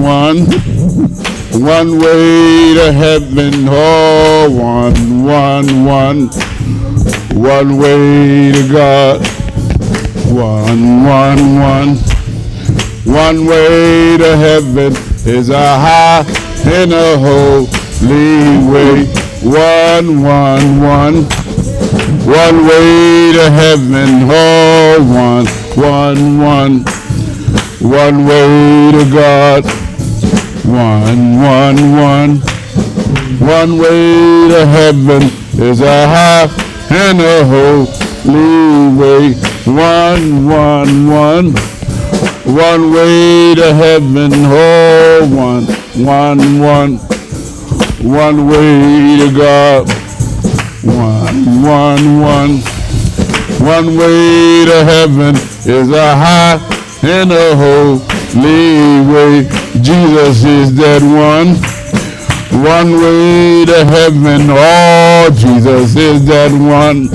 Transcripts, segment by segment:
one. One way to heaven, oh, one. One way to God, one. One way to heaven is a high and a holy way. One. One way to heaven, oh, one. One way to God, one. One way to heaven is a high and a holy way. One. One way to heaven, oh, one. One way to God, one. One way to heaven is a high and a holy way. Jesus is that one. One way to heaven, oh, Jesus is that one.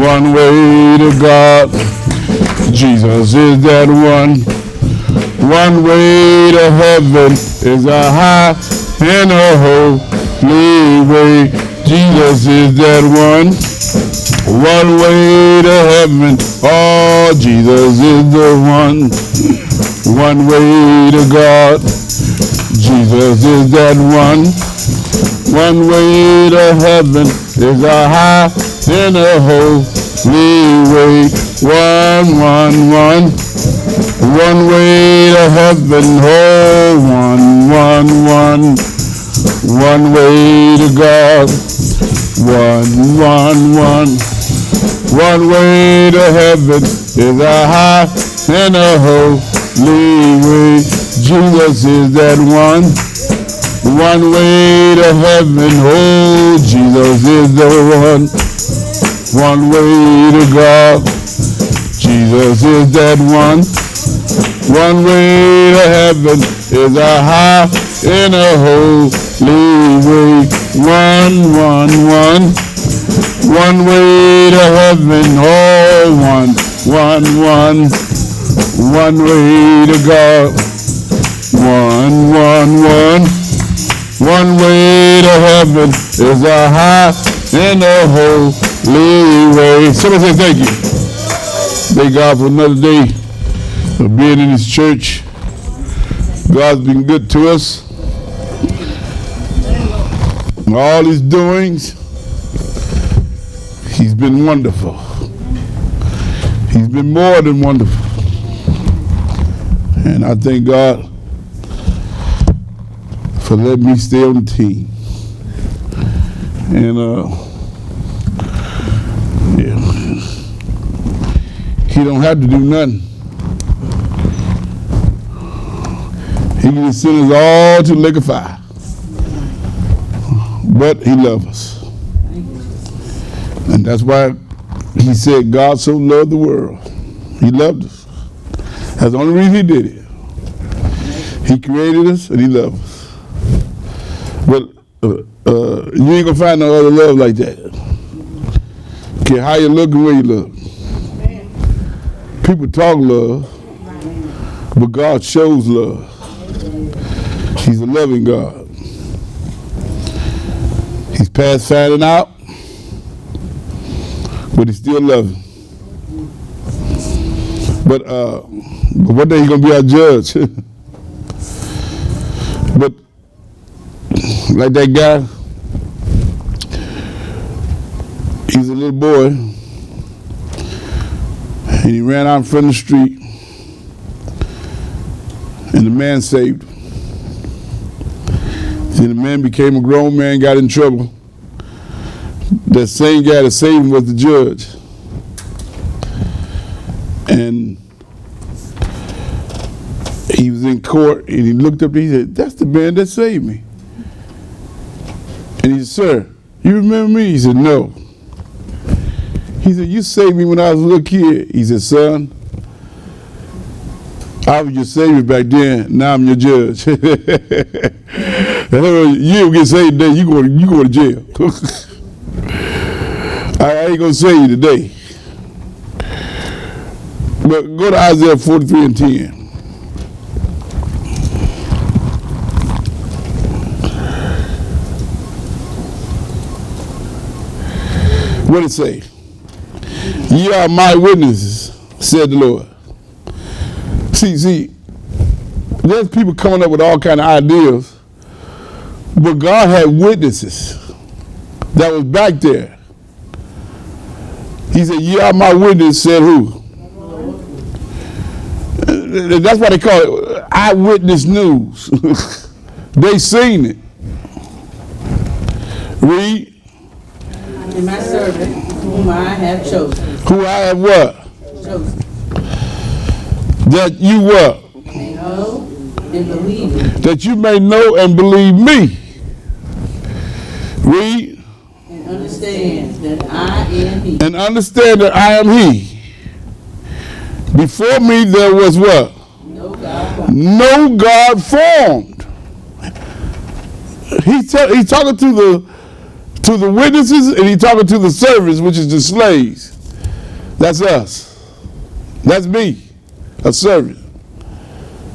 One way to God, Jesus is that one. One way to heaven is a high and a holy way. Jesus is that one. One way to heaven, oh, Jesus is the one. One way to God, Jesus is that one. One way to heaven is a high and a holy way. One. One way to heaven, oh, one. One way to God, one. One way to heaven is a high and a holy way. Jesus is that one. One way to heaven, oh, Jesus is the one. One way to God, Jesus is that one. One way to heaven is a high and a holy way. One. One way to heaven, oh, one. One way to God, one. One way to heaven is a high and a holy way. Somebody say thank you. Thank God for another day of being in His church. God's been good to us. And all His doings, He's been wonderful. He's been more than wonderful. And I thank God for letting me stay on the team. And He don't have to do nothing. He can just send us all to the lake of fire. But He loves us. And that's why He said God so loved the world. He loved us. That's the only reason He did it. He created us and He loved us. But you ain't gonna find no other love like that. Care how you look and where you look. People talk love, but God shows love. He's a loving God. He's past finding out, but He's still loving. But one day He's gonna be our judge. But like that guy, he's a little boy, and he ran out in front of the street, and the man saved him. Then the man became a grown man, got in trouble. That same guy that saved him was the judge. And he was in court, and he looked up and he said, "That's the man that saved me." And he said, "Sir, you remember me?" He said, "No." He said, "You saved me when I was a little kid." He said, "Son, I was your savior back then, now I'm your judge." You don't get saved today, you go to jail. I ain't gonna save you today. But go to Isaiah 43:10. What did it say? Ye are my witnesses, said the Lord. See, there's people coming up with all kind of ideas, but God had witnesses that was back there. He said, ye are my witnesses, said who? That's why they call it eyewitness news. They seen it. Read. And my servant, whom I have chosen. Who I have what? Chosen. That you what? May know and believe me. That you may know and believe me. Read. And understand that I am he. And understand that I am he. Before me there was what? No God formed. No God formed. He's talking to the witnesses, and he's talking to the servants, which is the slaves. That's us. That's me, a servant.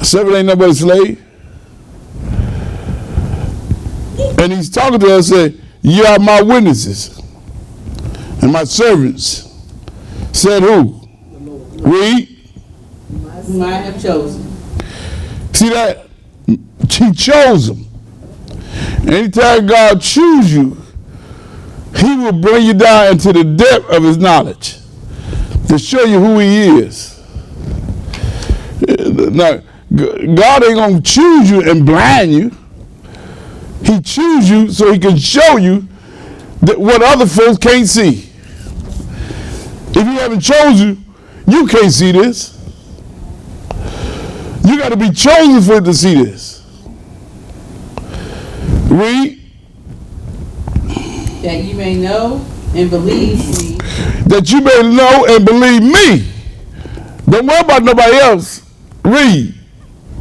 A servant ain't nobody slave. And he's talking to us, saying, "You are my witnesses and my servants." Said who? Read. Whom I have chosen. See that? He chose them. Anytime God chooses you, he will bring you down into the depth of his knowledge to show you who he is. Now, God ain't going to choose you and blind you. He chooses you so he can show you that what other folks can't see. If he haven't chosen you, you can't see this. You got to be chosen for it to see this. Read. That you may know and believe me. That you may know and believe me. Don't worry about nobody else. Read.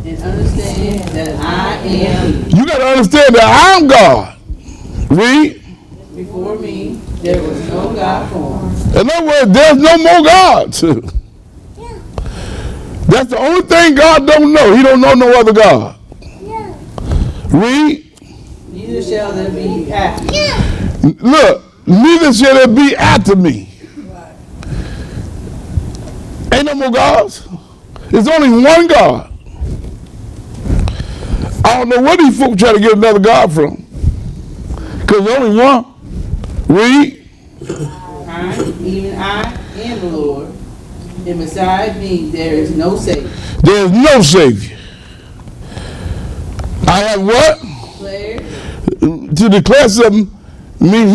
And understand that I am he. You got to understand that I'm God. Read. Before me there was no God formed. In other words, there's no more gods. That's the only thing God don't know. He don't know no other God. Read. Neither shall there be after me. Look, neither shall there be after me. Ain't no more gods. There's only one God. I don't know where these folks try to get another God from. Because there's only one. Read. Even I am the Lord, and beside me there is no Savior. There is no Savior. I have what? Declare. To declare something means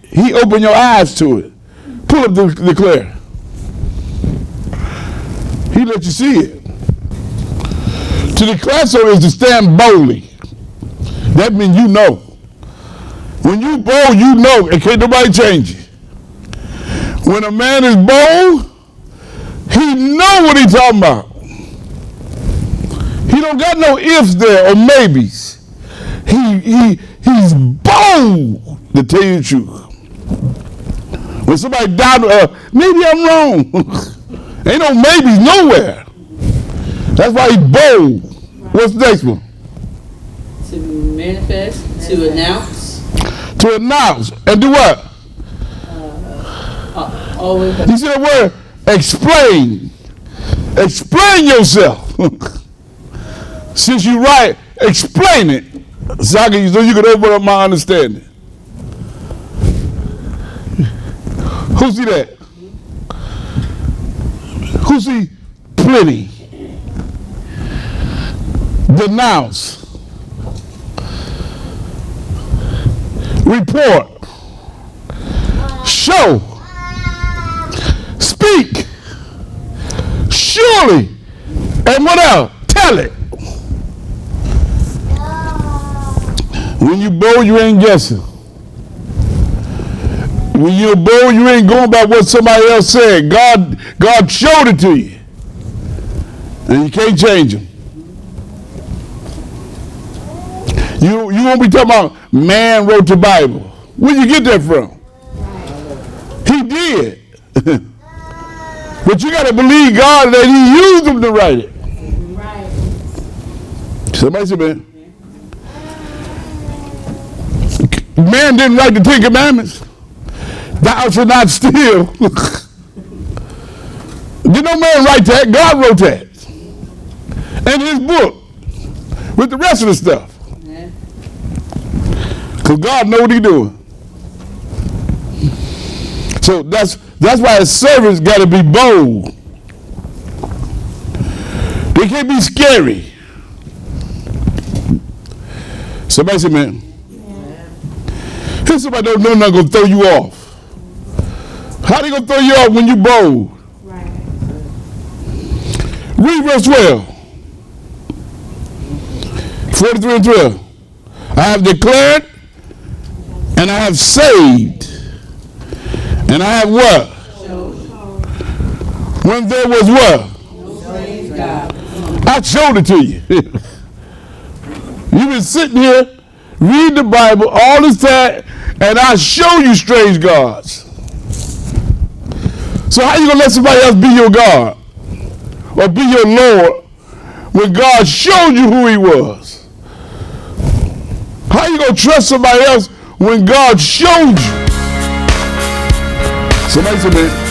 he opened your eyes to it. Pull up the declare. He let you see it. To declare something is to stand boldly. That means you know. When you bold, you know, and can't nobody change it. When a man is bold, he know what he's talking about. He don't got no ifs there or maybes. He's bold to tell you the truth. When somebody down, maybe I'm wrong. Ain't no maybes nowhere. That's why he's bold. What's the next one? To manifest, to announce. To announce and do what? Always. You see that word? Explain. Explain yourself. Since you write, explain it. So you can open up my understanding. Who see that? Who see plenty? Denounce. Report. Show. Speak. Surely. And what else? Tell it. When you bold, you ain't guessing. When you're bold, you ain't going by what somebody else said. God showed it to you. And you can't change him. You won't be talking about man wrote the Bible. Where'd you get that from? He did. But you got to believe God that he used him to write it. Somebody say, man. Man didn't write the 10 Commandments. Thou shalt not steal. Did no man write that? God wrote that. In his book. With the rest of the stuff. Because God knows what he's doing. So that's why his servants got to be bold. They can't be scary. Somebody say, man. Here's somebody don't know not going to throw you off. How they going to throw you off when you bold? Right. Read verse 12. 43 and 12. I have declared and I have saved and I have what? When there was what? I showed it to you. You've been sitting here, reading the Bible all this time, and I show you strange gods. So how you going to let somebody else be your God or be your Lord when God showed you who he was? How you going to trust somebody else when God showed you? Somebody said,